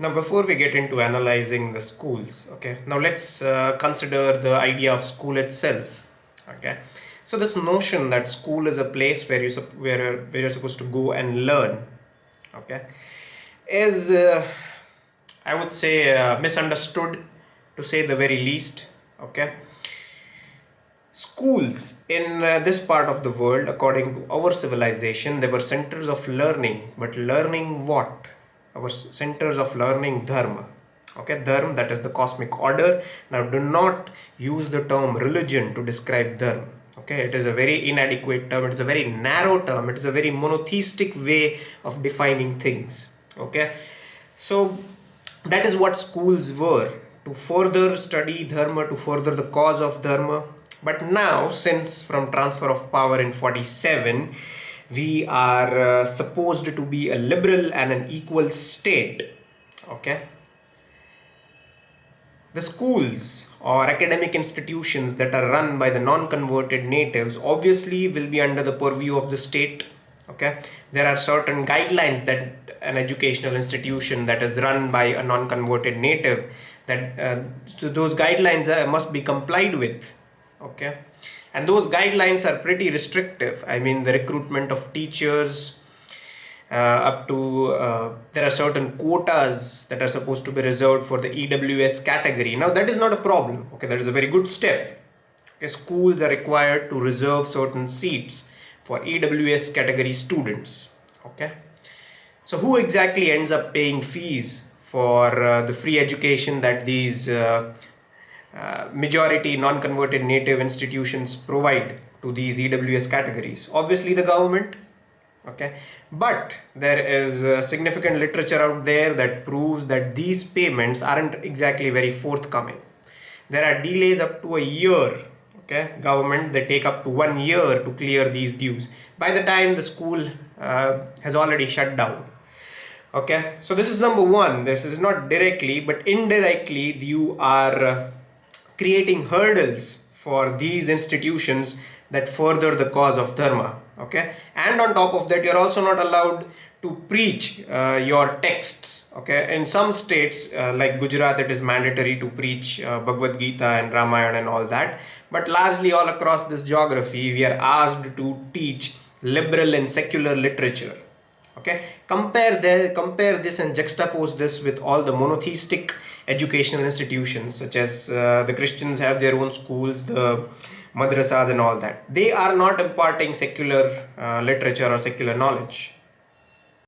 Now, before we get into analyzing the schools, okay, now let's consider the idea of school itself. Okay, so this notion that school is a place where where you're supposed to go and learn, okay, is I would say misunderstood, to say the very least. Okay, schools in this part of the world, according to our civilization, they were centers of learning. But learning what? Our centers of learning dharma. Okay, dharma, that is the cosmic order. Now, do not use the term religion to describe dharma. Okay, it is a very inadequate term. It is a very narrow term. It is a very monotheistic way of defining things. Okay, so that is what schools were, to further study dharma, to further the cause of dharma. But now, since from transfer of power in 47, we are supposed to be a liberal and an equal state. Okay, the schools or academic institutions that are run by the non-converted natives obviously will be under the purview of the state. Okay, there are certain guidelines that an educational institution that is run by a non-converted native, that so those guidelines must be complied with. Okay, and those guidelines are pretty restrictive. I mean, the recruitment of teachers, up to there are certain quotas that are supposed to be reserved for the EWS category. Now, that is not a problem. Okay, that is a very good step. Okay, schools are required to reserve certain seats for EWS category students. Okay, so who exactly ends up paying fees for the free education that these majority non-converted native institutions provide to these EWS categories? Obviously, the government. Okay, but there is significant literature out there that proves that these payments aren't exactly very forthcoming. There are delays up to a year. Okay, government, they take up to 1 year to clear these dues. By the time the school has already shut down. Okay, so this is number one. This is not directly, but indirectly you are creating hurdles for these institutions that further the cause of dharma. Okay, and on top of that, you're also not allowed to preach your texts. Okay, in some states like Gujarat, it is mandatory to preach Bhagavad Gita and Ramayana and all that, but largely all across this geography we are asked to teach liberal and secular literature. Okay, compare this and juxtapose this with all the monotheistic educational institutions, such as the Christians have their own schools, the madrasas and all that. They are not imparting secular literature or secular knowledge.